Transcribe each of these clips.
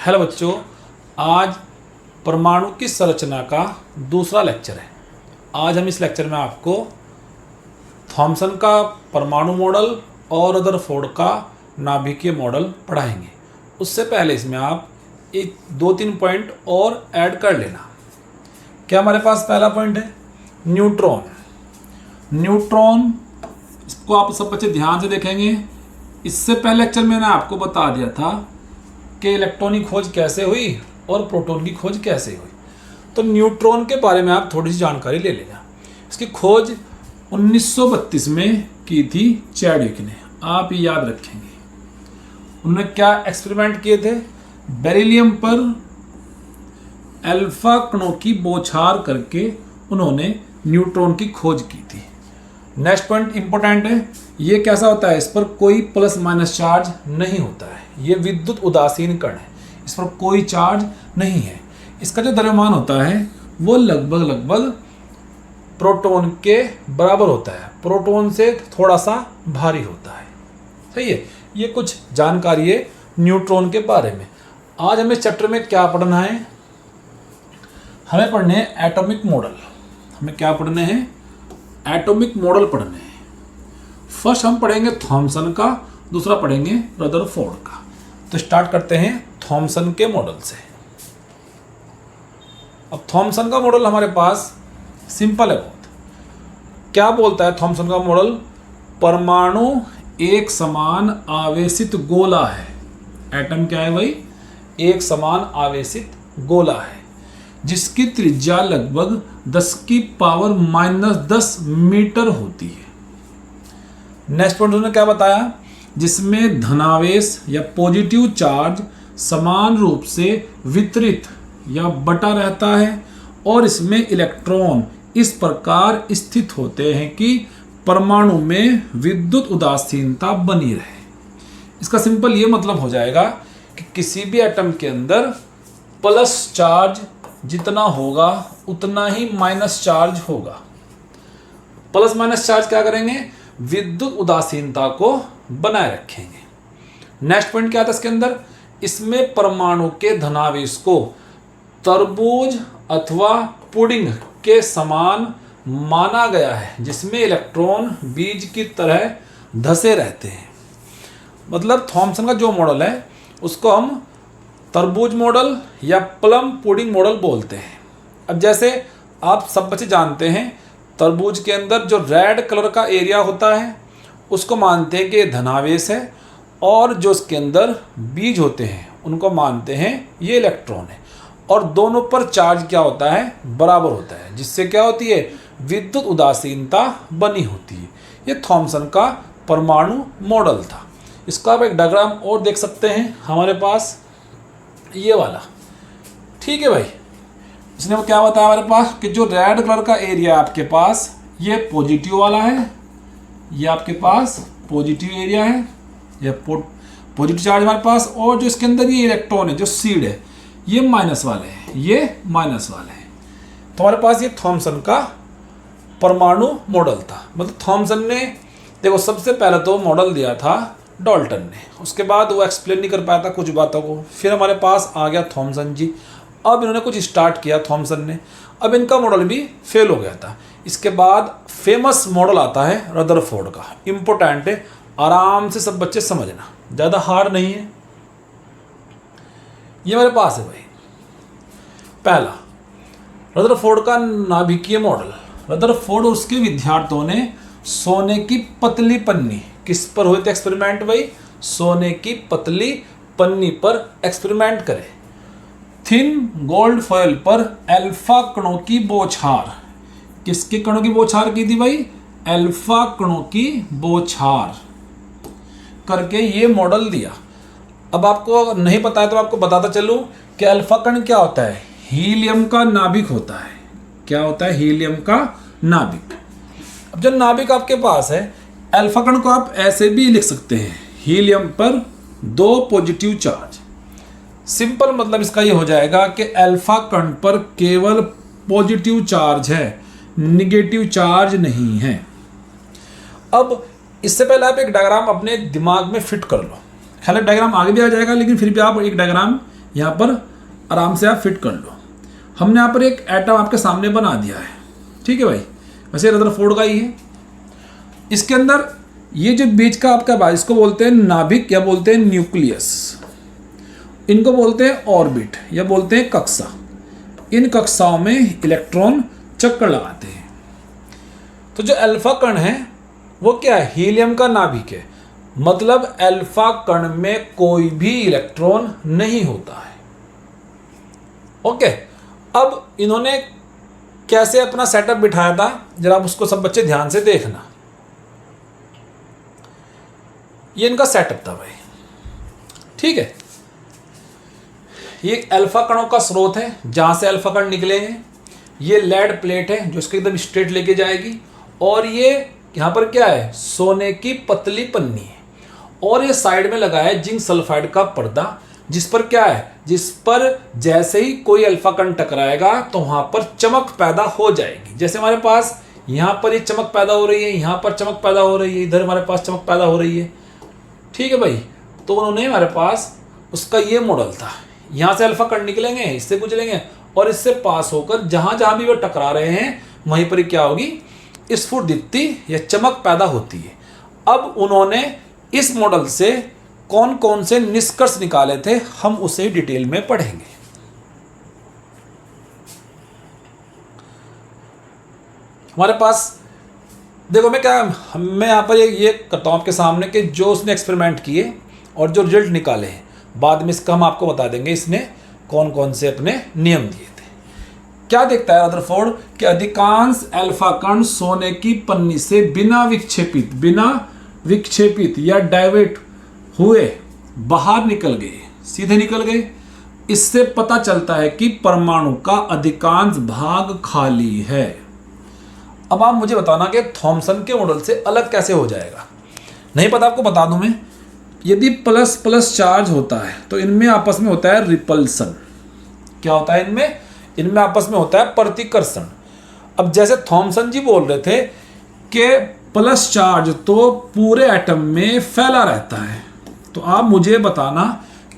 Hello बच्चों, आज परमाणु की संरचना का दूसरा लेक्चर है। आज हम इस लेक्चर में आपको थॉमसन का परमाणु मॉडल और रदरफोर्ड का नाभिकीय मॉडल पढ़ाएंगे। उससे पहले इसमें आप एक दो तीन पॉइंट और ऐड कर लेना। क्या हमारे पास पहला पॉइंट है न्यूट्रॉन। न्यूट्रॉन इसको आप सब बच्चे ध्यान से देखेंगे। इससे पहले लेक्चर में मैंने आपको बता दिया था कि इलेक्ट्रॉन की खोज कैसे हुई और प्रोटॉन की खोज कैसे हुई। तो न्यूट्रॉन के बारे में आप थोड़ी सी जानकारी ले लेना। इसकी खोज 1932 में की थी चैडविक ने, आप ये याद रखेंगे। उन्होंने क्या एक्सपेरिमेंट किए थे? बेरिलियम पर अल्फा कणों की बौछार करके उन्होंने न्यूट्रॉन की खोज की थी। नेक्स्ट पॉइंट इंपॉर्टेंट है, ये कैसा होता है? इस पर कोई प्लस माइनस चार्ज नहीं होता है। ये विद्युत उदासीन कण है, इस पर कोई चार्ज नहीं है। इसका जो द्रव्यमान होता है वो लगभग प्रोटॉन के बराबर होता है, प्रोटॉन से थोड़ा सा भारी होता है। सही है, ये कुछ जानकारी है न्यूट्रॉन के बारे में। आज हमें चैप्टर में क्या पढ़ना है? हमें पढ़ने हैं एटॉमिक मॉडल। हमें क्या पढ़ने हैं? एटॉमिक मॉडल पढ़ने हैं। फर्स्ट हम पढ़ेंगे थॉमसन का, दूसरा पढ़ेंगे रदरफोर्ड का। तो स्टार्ट करते हैं थॉमसन के मॉडल से। अब थॉमसन का मॉडल हमारे पास सिंपल है बहुत। क्या बोलता है थॉमसन का मॉडल? परमाणु एक समान आवेशित गोला है। एटम क्या है भाई? एक समान आवेशित गोला है जिसकी त्रिज्या लगभग 10⁻⁻10 मीटर होती है। नेक्स्ट पॉइंट उन्होंने क्या बताया? जिसमें धनावेश या पॉजिटिव चार्ज समान रूप से वितरित या बटा रहता है और इसमें इलेक्ट्रॉन इस प्रकार स्थित होते हैं कि परमाणु में विद्युत उदासीनता बनी रहे। इसका सिंपल ये मतलब हो जाएगा कि किसी भी एटम के अंदर प्लस चार्ज जितना होगा उतना ही माइनस चार्ज होगा। प्लस माइनस चार्ज क्या करेंगे? विद्युत उदासीनता को बनाए रखेंगे। नेक्स्ट पॉइंट क्या था इसके अंदर? इसमें परमाणु के धनावेश को तरबूज अथवा पुडिंग के समान माना गया है जिसमें इलेक्ट्रॉन बीज की तरह धसे रहते हैं। मतलब थॉमसन का जो मॉडल है उसको हम तरबूज मॉडल या प्लम पुडिंग मॉडल बोलते हैं। अब जैसे आप सब बच्चे जानते हैं, तरबूज के अंदर जो रेड कलर का एरिया होता है उसको मानते हैं कि ये धनावेश है, और जो इसके अंदर बीज होते हैं उनको मानते हैं ये इलेक्ट्रॉन है। और दोनों पर चार्ज क्या होता है? बराबर होता है, जिससे क्या होती है? विद्युत उदासीनता बनी होती है। ये थॉमसन का परमाणु मॉडल था। इसका आप एक डायग्राम और देख सकते हैं हमारे पास, ये वाला। ठीक है भाई, इसने वो क्या बताया हमारे पास कि जो रेड कलर का एरिया आपके पास ये पॉजिटिव वाला है, ये आपके पास पॉजिटिव एरिया है, ये पॉजिटिव चार्ज हमारे पास, और जो इसके अंदर ये इलेक्ट्रॉन है जो सीड है ये माइनस वाले हैं, ये माइनस वाले हैं। तो हमारे पास ये थॉमसन का परमाणु मॉडल था। मतलब थॉमसन ने देखो सबसे पहले तो मॉडल दिया था डाल्टन ने, उसके बाद वो एक्सप्लेन नहीं कर पाया था कुछ बातों को, फिर हमारे पास आ गया थॉमसन जी। अब इन्होंने कुछ स्टार्ट किया थॉमसन ने, अब इनका मॉडल भी फेल हो गया था। इसके बाद फेमस मॉडल आता है रदरफोर्ड का। इम्पोर्टेंट है, आराम से सब बच्चे समझना, ज़्यादा हार्ड नहीं है। ये मेरे पास है भाई पहला रदरफोर्ड का नाभिकीय मॉडल। रदरफोर्ड और उसके विद्यार्थियों ने सोने की पतली पन्नी, किस पर हुए थे एक्सपेरिमेंट भाई? सोने की पतली पन्नी पर एक्सपेरिमेंट करे। थिन गोल्ड फॉयल पर अल्फा कणों की बौछार, किसके कणों की बौछार की थी भाई? अल्फा कणों की बौछार करके ये मॉडल दिया। अब आपको नहीं पता है तो आपको बताता चलूं कि अल्फा कण क्या होता है? हीलियम का नाभिक होता है। क्या होता है? हीलियम का नाभिक। अब जब नाभिक आपके पास है, अल्फा कण को आप ऐसे भी लिख सकते हैं, हीलियम पर 2 पॉजिटिव चार्ज। सिंपल मतलब इसका ये हो जाएगा कि अल्फा कण पर केवल पॉजिटिव चार्ज है, निगेटिव चार्ज नहीं है। अब इससे पहले आप एक डायग्राम अपने दिमाग में फिट कर लो। हालांकि डायग्राम आगे भी आ जाएगा, लेकिन फिर भी आप एक डायग्राम यहाँ पर आराम से आप फिट कर लो। हमने यहाँ पर एक एटम आपके सामने बना दिया है, ठीक है भाई, वैसे रदरफोर्ड का ही है। इसके अंदर ये जो बीच का आपका भाई, इसको बोलते हैं नाभिक या बोलते हैं न्यूक्लियस, इनको बोलते हैं ऑर्बिट या बोलते हैं कक्षा। इन कक्षाओं में इलेक्ट्रॉन चक्कर लगाते हैं। तो जो अल्फा कण है वो क्या है, हीलियम का नाभिक है, मतलब अल्फा कण में कोई भी इलेक्ट्रॉन नहीं होता है। ओके, अब इन्होंने कैसे अपना सेटअप बिठाया था, जरा आप उसको सब बच्चे ध्यान से देखना। ये इनका सेटअप था भाई, ठीक है। ये अल्फा कणों का स्रोत है जहां से अल्फा कण निकले हैं। ये लेड प्लेट है जो इसके एकदम स्ट्रेट लेके जाएगी, और ये यहाँ पर क्या है, सोने की पतली पन्नी है, और ये साइड में लगा है जिंक सल्फाइड का पर्दा, जिस पर क्या है, जिस पर जैसे ही कोई अल्फा कण टकराएगा तो वहां पर चमक पैदा हो जाएगी। जैसे हमारे पास यहाँ पर ये चमक पैदा हो रही है, यहाँ पर चमक पैदा हो रही है, इधर हमारे पास चमक पैदा हो रही है, ठीक है भाई। तो उन्होंने हमारे पास उसका ये मॉडल था, यहाँ से अल्फा कण निकलेंगे, इससे गुजरेंगे, और इससे पास होकर जहां जहां भी वो टकरा रहे हैं वहीं पर क्या होगी, स्फुरदीप्ति या चमक पैदा होती है। अब उन्होंने इस मॉडल से कौन कौन से निष्कर्ष निकाले थे, हम उसे डिटेल में पढ़ेंगे। हमारे पास देखो, मैं यहाँ पर ये करता हूँ आपके सामने कि जो उसने एक्सपेरिमेंट किए और जो रिजल्ट निकाले हैं, बाद में इसका हम आपको बता देंगे इसने कौन कौन से अपने नियम दिए थे। क्या देखता है रदरफोर्ड कि अधिकांश अल्फा कण सोने की पन्नी से बिना विक्षेपित या डाइवर्ट हुए बाहर निकल गए, सीधे निकल गए। इससे पता चलता है कि परमाणु का अधिकांश भाग खाली है। अब आप मुझे बताना कि थॉमसन के मॉडल से अलग कैसे हो जाएगा। नहीं पता आपको बता दूं मैं, यदि प्लस प्लस चार्ज होता है तो इनमें आपस में होता है रिपल्सन। क्या होता है इनमें आपस में होता है प्रतिकर्षण। अब जैसे थॉमसन जी बोल रहे थे कि प्लस चार्ज तो पूरे एटम में फैला रहता है, तो आप मुझे बताना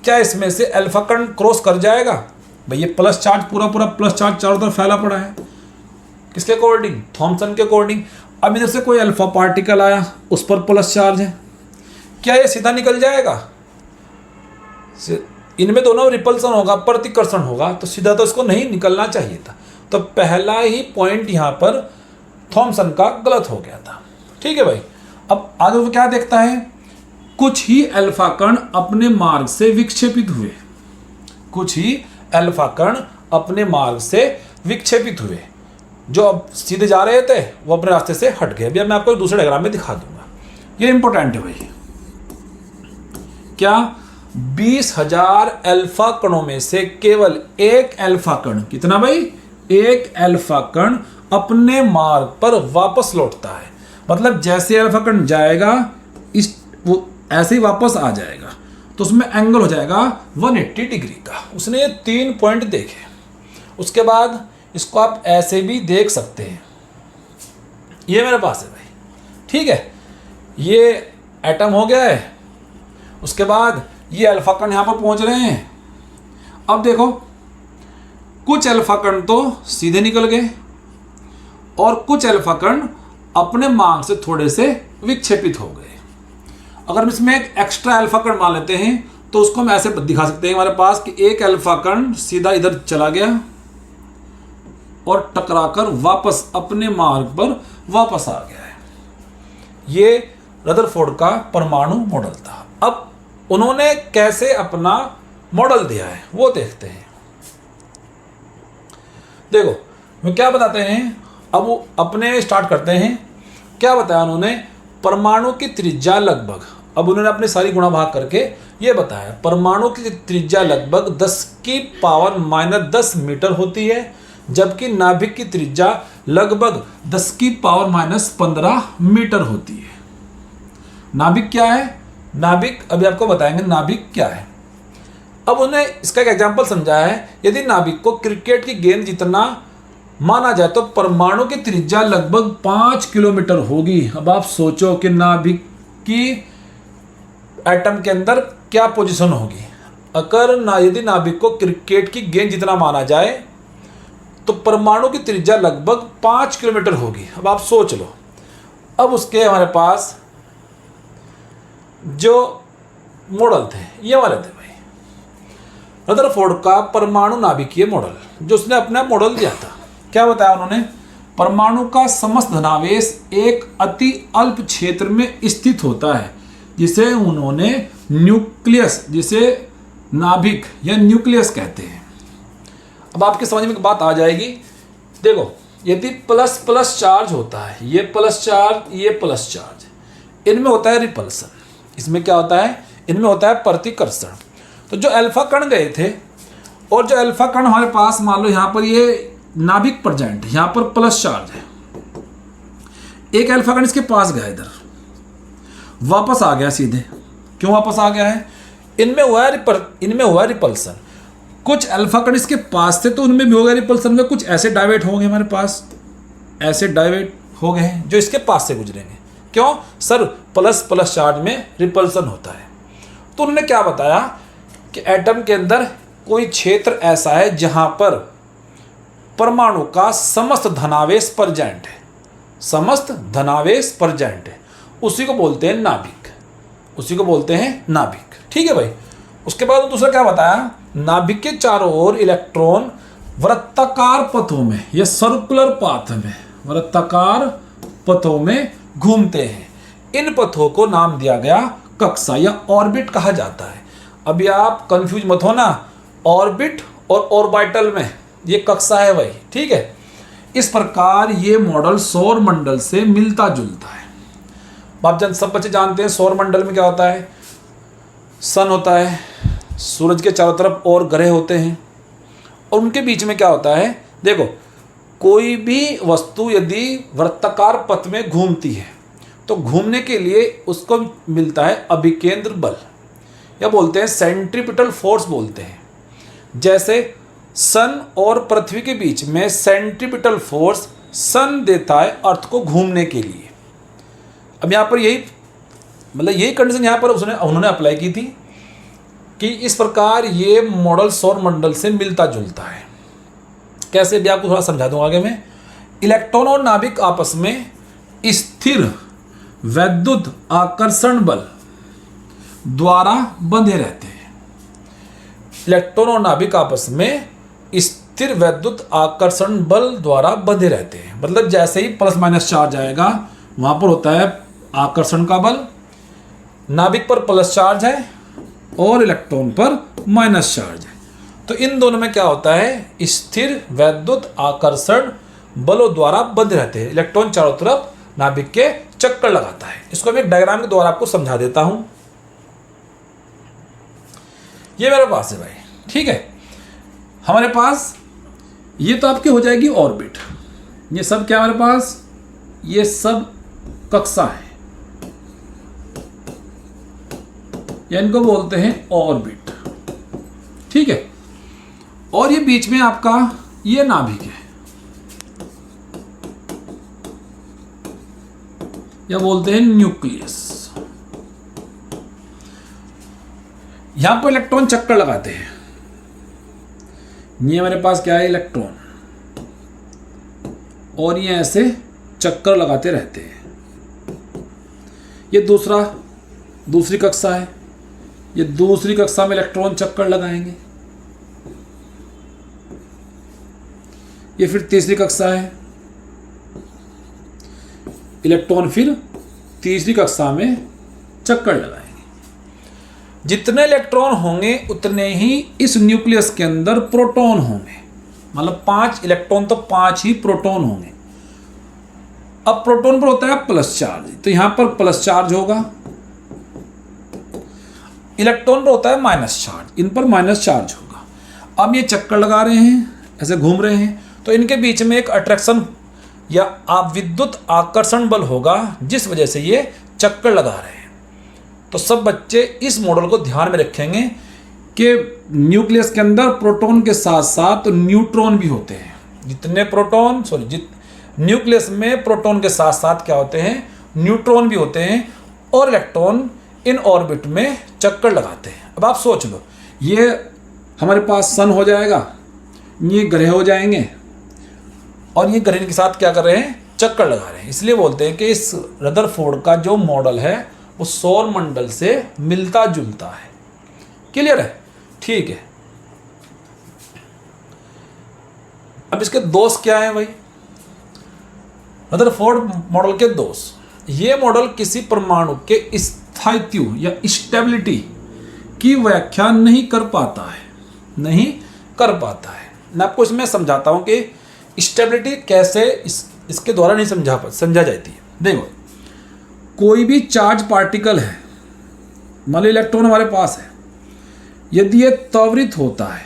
क्या इसमें से अल्फा कण क्रॉस कर जाएगा। भाई ये प्लस चार्ज पूरा प्लस चार्ज चारों तरफ फैला पड़ा है, किसके अकॉर्डिंग, थॉमसन के अकॉर्डिंग। अब इधर से कोई अल्फा पार्टिकल आया, उस पर प्लस चार्ज है, क्या ये सीधा निकल जाएगा? इनमें दोनों रिपल्सन होगा, प्रतिकर्षण होगा, तो सीधा तो इसको नहीं निकलना चाहिए था। तो पहला ही पॉइंट यहाँ पर थॉमसन का गलत हो गया था, ठीक है भाई। अब आगे वो क्या देखता है, कुछ ही अल्फा कण अपने मार्ग से विक्षेपित हुए, कुछ ही अल्फा कण अपने मार्ग से विक्षेपित हुए, जो अब सीधे जा रहे थे वो अपने रास्ते से हट गए। अभी मैं आपको दूसरे डायग्राम में दिखा दूंगा, ये इंपॉर्टेंट है भाई। क्या 20,000 अल्फा कणों में से केवल एक अल्फा कण, कितना भाई, एक अल्फा कण अपने मार्ग पर वापस लौटता है। मतलब जैसे अल्फा कण जाएगा वो ऐसे ही वापस आ जाएगा, तो उसमें एंगल हो जाएगा 180 डिग्री का। उसने ये 3 पॉइंट देखे। उसके बाद इसको आप ऐसे भी देख सकते हैं, ये मेरे पास है भाई, ठीक है। ये एटम हो गया है, उसके बाद ये अल्फा कण यहाँ पर पहुँच रहे हैं। अब देखो, कुछ अल्फा कण तो सीधे निकल गए और कुछ अल्फा कण अपने मार्ग से थोड़े से विक्षेपित हो गए। अगर हम इसमें एक एक्स्ट्रा अल्फा कण मान लेते हैं तो उसको हम ऐसे दिखा सकते हैं हमारे पास कि एक अल्फा कण सीधा इधर चला गया और टकराकर वापस अपने मार्ग पर वापस आ गया है। ये रदरफोर्ड का परमाणु मॉडल था। अब उन्होंने कैसे अपना मॉडल दिया है वो देखते हैं। देखो वो क्या बताते हैं, अब वो अपने स्टार्ट करते हैं। क्या बताया उन्होंने, परमाणु की त्रिज्या लगभग, अब उन्होंने अपने सारी गुणा भाग करके ये बताया, परमाणु की त्रिज्या लगभग 10⁻⁻10 मीटर होती है, जबकि नाभिक की त्रिज्या लगभग 10⁻⁻15 मीटर होती है। नाभिक क्या है, नाभिक अभी आपको बताएंगे नाभिक क्या है। अब उन्हें इसका एक एग्जांपल समझाया है, यदि नाभिक को क्रिकेट की गेंद जितना माना जाए तो परमाणु की त्रिज्या लगभग 5 किलोमीटर होगी। अब आप सोचो कि नाभिक की एटम के अंदर क्या पोजीशन होगी। यदि नाभिक को क्रिकेट की गेंद जितना माना जाए तो परमाणु की त्रिज्या लगभग 5 किलोमीटर होगी। अब आप सोच लो, अब उसके हमारे पास जो मॉडल थे ये वाले थे भाई, रदरफोर्ड का परमाणु नाभिकीय मॉडल, जो उसने अपना मॉडल दिया था। क्या बताया उन्होंने? परमाणु का समस्त धनावेश एक अति अल्प क्षेत्र में स्थित होता है, जिसे उन्होंने न्यूक्लियस, जिसे नाभिक या न्यूक्लियस कहते हैं। अब आपके समझ में एक बात आ जाएगी। देखो, यदि प्लस प्लस चार्ज होता है, ये प्लस चार्ज, ये प्लस चार्ज, इनमें होता है रिपल्सन, इसमें क्या होता है? इनमें होता है प्रतिकर्षण। तो जो अल्फा कण गए थे और जो अल्फा कण हमारे पास, मान लो यहाँ पर ये नाभिक प्रेजेंट है, यहाँ पर प्लस चार्ज है, एक अल्फा कण इसके पास गया, इधर वापस आ गया सीधे। क्यों वापस आ गया है? इनमें हुआ है रिपल्सन। कुछ अल्फा कण इसके पास थे तो उनमें भी हो गया रिपल्सन, में कुछ ऐसे डाइवर्ट होंगे हमारे पास, ऐसे डाइवर्ट हो गए हैं जो इसके पास से गुजरेंगे। क्यों सर? प्लस प्लस चार्ज में रिपल्सन होता है। तो उन्होंने क्या बताया कि एटम के अंदर कोई क्षेत्र ऐसा है जहां पर परमाणु का समस्त धनावेश प्रेजेंट है, समस्त धनावेश प्रेजेंट है, उसी को बोलते हैं नाभिक, उसी को बोलते हैं नाभिक। ठीक है भाई। उसके बाद दूसरा क्या बताया? नाभिक के चारों ओर इलेक्ट्रॉन वृत्ताकार पथों में या सर्कुलर पाथ में, वृत्ताकार पथों में घूमते हैं। इन पथों को नाम दिया गया कक्षा या ऑर्बिट कहा जाता है। अभी आप कंफ्यूज मत होना, ऑर्बिट और ऑर्बिटल में ये कक्षा है भाई। ठीक है। इस प्रकार ये मॉडल सौर मंडल से मिलता जुलता है। आप सब बच्चे जानते हैं सौर मंडल में क्या होता है? सन होता है, सूरज के चारों तरफ और ग्रह होते हैं, और उनके बीच में क्या होता है? देखो, कोई भी वस्तु यदि वृत्ताकार पथ में घूमती है तो घूमने के लिए उसको मिलता है अभिकेंद्र बल, या बोलते हैं सेंट्रीपिटल फोर्स बोलते हैं। जैसे सन और पृथ्वी के बीच में सेंट्रीपिटल फोर्स सन देता है अर्थ को घूमने के लिए। अब यहाँ पर यही कंडीशन यहाँ पर उन्होंने अप्लाई की थी कि इस प्रकार ये मॉडल सौर मंडल से मिलता जुलता है। कैसे भी आपको थोड़ा समझा दूँ आगे में। इलेक्ट्रॉन और नाभिक आपस में स्थिर वैद्युत आकर्षण बल द्वारा बंधे रहते हैं। इलेक्ट्रॉन और नाभिक आपस में स्थिर वैद्युत आकर्षण बल द्वारा बंधे रहते हैं। मतलब जैसे ही प्लस माइनस चार्ज आएगा वहां पर होता है आकर्षण का बल, नाभिक पर प्लस चार्ज है और इलेक्ट्रॉन पर माइनस चार्ज है। तो इन दोनों में क्या होता है? स्थिर वैद्युत आकर्षण बलों द्वारा बंधे रहते हैं। इलेक्ट्रॉन चारों तरफ नाभिक के चक्कर लगाता है। इसको मैं एक डायग्राम के द्वारा आपको समझा देता हूं। ये मेरे पास है भाई। ठीक है। हमारे पास ये तो आपकी हो जाएगी ऑर्बिट। ये सब क्या हमारे पास? ये सब कक्षा है, या इनको बोलते हैं ऑर्बिट। ठीक है। और ये बीच में आपका ये नाभिक है, या बोलते हैं न्यूक्लियस। यहां पर इलेक्ट्रॉन चक्कर लगाते हैं। ये हमारे पास क्या है? इलेक्ट्रॉन, और ये ऐसे चक्कर लगाते रहते हैं। ये दूसरी कक्षा है। ये दूसरी कक्षा में इलेक्ट्रॉन चक्कर लगाएंगे। ये फिर तीसरी कक्षा है। इलेक्ट्रॉन फिर तीसरी कक्षा में चक्कर लगाएंगे। जितने इलेक्ट्रॉन होंगे उतने ही इस न्यूक्लियस के अंदर प्रोटॉन होंगे। मतलब 5 इलेक्ट्रॉन तो 5 ही प्रोटॉन होंगे। अब प्रोटॉन पर होता है प्लस चार्ज, तो यहां पर प्लस चार्ज होगा। इलेक्ट्रॉन पर होता है माइनस चार्ज, इन पर माइनस चार्ज होगा। अब ये चक्कर लगा रहे हैं, ऐसे घूम रहे हैं, तो इनके बीच में एक अट्रैक्शन या विद्युत आकर्षण बल होगा, जिस वजह से ये चक्कर लगा रहे हैं। तो सब बच्चे इस मॉडल को ध्यान में रखेंगे कि न्यूक्लियस के अंदर प्रोटॉन के साथ साथ न्यूट्रॉन भी होते हैं। न्यूक्लियस में प्रोटॉन के साथ साथ क्या होते हैं? न्यूट्रॉन भी होते हैं, और इलेक्ट्रॉन इन ऑर्बिट में चक्कर लगाते हैं। अब आप सोच लो ये हमारे पास सन हो जाएगा, ये ग्रह हो जाएंगे, और ये ग्रह के साथ क्या कर रहे हैं, चक्कर लगा रहे हैं। इसलिए बोलते हैं कि इस रदरफोर्ड का जो मॉडल है वो सौर मंडल से मिलता जुलता है। क्लियर है? ठीक है। अब इसके दोष क्या है भाई? रदरफोर्ड मॉडल के दोष, ये मॉडल किसी परमाणु के स्थायित्व या स्टेबिलिटी की व्याख्या नहीं कर पाता है, नहीं कर पाता है। मैं आपको इसमें समझाता हूं कि स्टेबिलिटी कैसे इसके द्वारा नहीं समझा जाती है। देखो, कोई भी चार्ज पार्टिकल है, मान लो इलेक्ट्रॉन हमारे पास है, यदि ये त्वरित होता है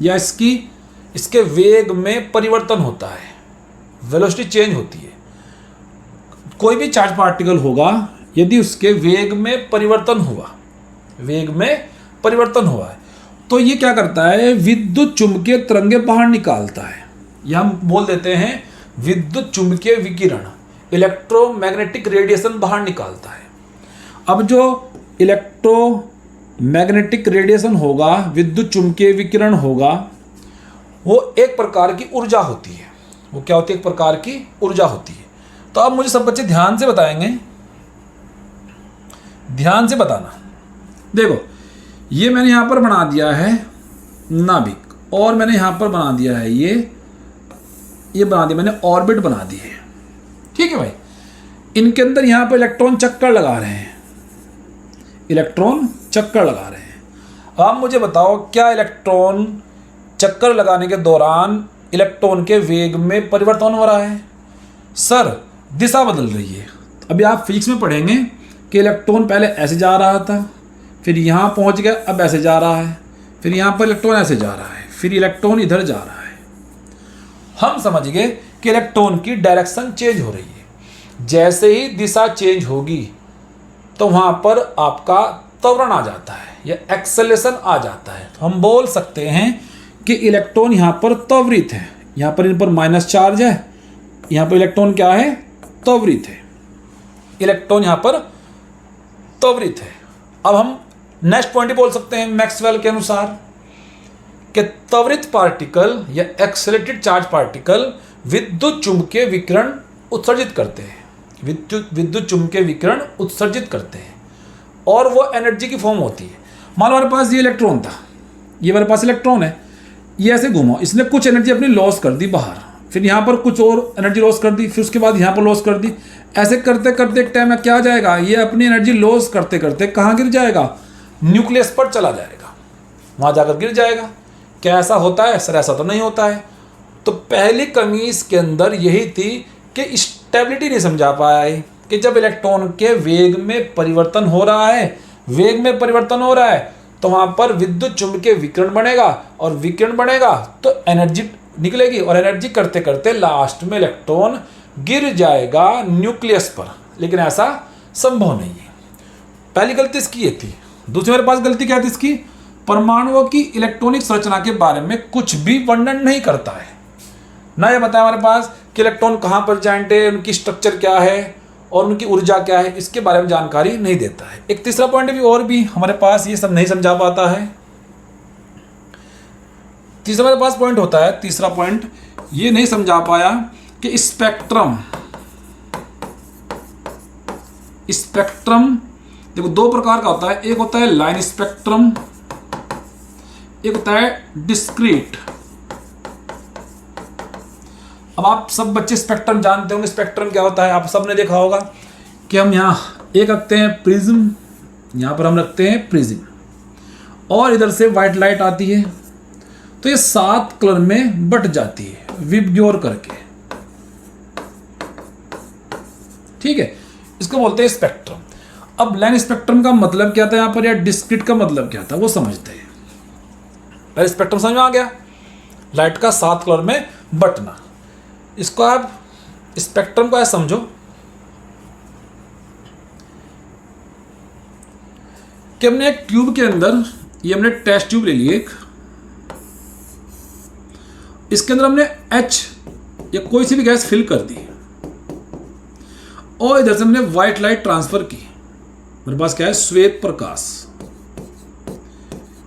या इसके वेग में परिवर्तन होता है, वेलोसिटी चेंज होती है, कोई भी चार्ज पार्टिकल होगा, यदि उसके वेग में परिवर्तन हुआ, वेग में परिवर्तन हुआ है, तो ये क्या करता है, विद्युत चुंबकीय तरंगे बाहर निकालता है, या हम बोल देते हैं विद्युत चुंबकीय विकिरण, इलेक्ट्रोमैग्नेटिक रेडिएशन बाहर निकालता है। अब जो इलेक्ट्रोमैग्नेटिक रेडिएशन होगा, विद्युत चुंबकीय विकिरण होगा, वो एक प्रकार की ऊर्जा होती है। वो क्या होती है? एक प्रकार की ऊर्जा होती है। तो अब मुझे सब बच्चे ध्यान से बताएंगे, ध्यान से बताना। देखो, ये मैंने यहां पर बना दिया है नाभिक, और मैंने यहां पर बना दिया है ये बना दिया मैंने, ऑर्बिट बना दी है। ठीक है भाई, इनके अंदर यहां पर इलेक्ट्रॉन चक्कर लगा रहे हैं, इलेक्ट्रॉन चक्कर लगा रहे हैं। अब मुझे बताओ, क्या इलेक्ट्रॉन चक्कर लगाने के दौरान इलेक्ट्रॉन के वेग में परिवर्तन हो रहा है? सर, दिशा बदल रही है। अभी आप फिजिक्स में पढ़ेंगे कि इलेक्ट्रॉन पहले ऐसे जा रहा था, फिर यहाँ पहुँच गया, अब ऐसे जा रहा है, फिर यहाँ पर इलेक्ट्रॉन ऐसे जा रहा है, फिर इलेक्ट्रॉन इधर जा रहा है। हम समझ गए कि इलेक्ट्रॉन की डायरेक्शन चेंज हो रही है। जैसे ही दिशा चेंज होगी तो वहाँ पर आपका त्वरण आ जाता है या एक्सेलरेशन आ जाता है। तो हम बोल सकते हैं कि इलेक्ट्रॉन यहाँ पर त्वरित है, यहाँ पर इन पर माइनस चार्ज है, यहाँ पर इलेक्ट्रॉन क्या है? त्वरित है। इलेक्ट्रॉन यहाँ पर त्वरित है। अब हम नेक्स्ट पॉइंट बोल सकते हैं मैक्सवेल के अनुसार कि त्वरित पार्टिकल या एक्सेलरेटेड चार्ज पार्टिकल विद्युत चुंबकीय विकिरण उत्सर्जित करते हैं, विद्युत चुंबकीय विकिरण उत्सर्जित करते हैं, और वो एनर्जी की फॉर्म होती है। मान लो हमारे पास ये इलेक्ट्रॉन था, ये हमारे पास इलेक्ट्रॉन है, ये ऐसे घूमा, इसने कुछ एनर्जी अपनी लॉस कर दी बाहर, फिर यहाँ पर कुछ और एनर्जी लॉस कर दी, फिर उसके बाद यहाँ पर लॉस कर दी। ऐसे करते करते एक टाइम में क्या जाएगा, ये अपनी एनर्जी लॉस करते करते कहाँ गिर जाएगा? न्यूक्लियस पर चला जाएगा, वहाँ जाकर गिर जाएगा। क्या ऐसा होता है? सर, ऐसा तो नहीं होता है। तो पहली कमी इसके अंदर यही थी कि स्टेबिलिटी नहीं समझा पाया है कि जब इलेक्ट्रॉन के वेग में परिवर्तन हो रहा है, वेग में परिवर्तन हो रहा है, तो वहाँ पर विद्युत चुंबकीय विकिरण बनेगा, और विकिरण बनेगा तो एनर्जी निकलेगी, और एनर्जी करते करते लास्ट में इलेक्ट्रॉन गिर जाएगा न्यूक्लियस पर। लेकिन ऐसा संभव नहीं है। पहली गलती इसकी ये थी। दूसरी मेरे पास गलती क्या थी इसकी? परमाणुओं की इलेक्ट्रॉनिक संरचना के बारे में कुछ भी वर्णन नहीं करता है। ना ये बताया हमारे पास कि इलेक्ट्रॉन कहाँ पर जॉइंट है, उनकी स्ट्रक्चर क्या है और उनकी ऊर्जा क्या है, इसके बारे में जानकारी नहीं देता है। एक तीसरा पॉइंट भी और भी हमारे पास ये सब नहीं समझा पाता है। तीसरा मेरे पास पॉइंट होता है, तीसरा पॉइंट ये नहीं समझा पाया कि स्पेक्ट्रम देखो दो प्रकार का होता है। एक होता है लाइन स्पेक्ट्रम, एक होता है डिस्क्रीट। अब आप सब बच्चे स्पेक्ट्रम जानते होंगे। स्पेक्ट्रम क्या होता है? आप सबने देखा होगा कि हम यहाँ एक रखते हैं प्रिज्म, यहाँ पर हम रखते हैं प्रिज्म, और इधर से व्हाइट लाइट आती है, तो ये 7 कलर में बट जाती है विबग्योर करके। ठीक है, इसको बोलते हैं स्पेक्ट्रम। अब लाइन स्पेक्ट्रम का मतलब क्या था यहाँ पर, या डिस्क्रीट का मतलब क्या था, वो समझते हैं। पहले स्पेक्ट्रम समझ में आ गया, लाइट का 7 कलर में बटना। इसको आप स्पेक्ट्रम को ऐसा समझो कि हमने एक ट्यूब के अंदर, ये हमने टेस्ट ट्यूब ले ली एक, इसके अंदर हमने H या कोई सी भी गैस फिल कर दी, और इधर से हमने व्हाइट लाइट ट्रांसफर की। मेरे पास क्या है? श्वेत प्रकाश।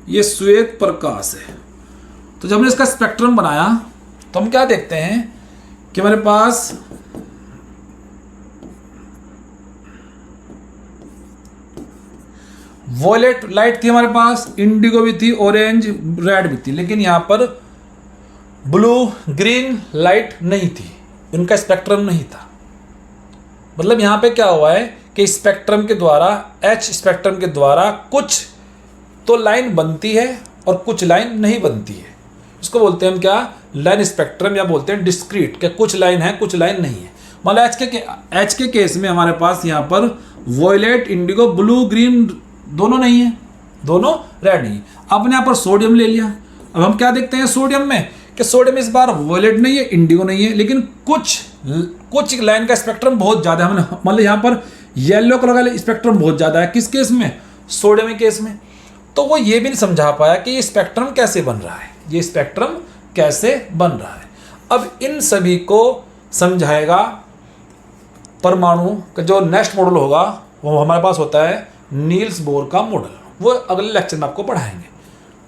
ये श्वेत प्रकाश है। तो जब हमने इसका स्पेक्ट्रम बनाया तो हम क्या देखते हैं कि हमारे पास वॉयलेट लाइट थी, हमारे पास इंडिगो भी थी, ऑरेंज रेड भी थी, लेकिन यहाँ पर ब्लू ग्रीन लाइट नहीं थी, उनका स्पेक्ट्रम नहीं था। मतलब यहाँ पे क्या हुआ है कि स्पेक्ट्रम के द्वारा, एच स्पेक्ट्रम के द्वारा कुछ तो लाइन बनती है और कुछ लाइन नहीं बनती है। इसको बोलते हैं हम क्या, लाइन स्पेक्ट्रम, या बोलते हैं डिस्क्रीट, कि कुछ लाइन है कुछ लाइन नहीं है। मतलब एच के केस में हमारे पास यहाँ पर वॉयलेट इंडिगो ब्लू ग्रीन दोनों नहीं है, दोनों रेड नहीं है। अपने यहाँ पर सोडियम ले लिया। अब हम क्या देखते हैं सोडियम में कि सोडियम इस बार वॉयलेट नहीं है, इंडिगो नहीं है, लेकिन कुछ लाइन का स्पेक्ट्रम बहुत ज़्यादा है। मतलब यहाँ पर येलो कलर का स्पेक्ट्रम बहुत ज़्यादा है, किस केस में, सोडियम के केस में। तो वो ये भी नहीं समझा पाया कि ये स्पेक्ट्रम कैसे बन रहा है, ये स्पेक्ट्रम कैसे बन रहा है। अब इन सभी को समझाएगा परमाणु का जो नेक्स्ट मॉडल होगा, वो हमारे पास होता है नील्स बोर का मॉडल। वो अगले लेक्चर में आपको पढ़ाएंगे।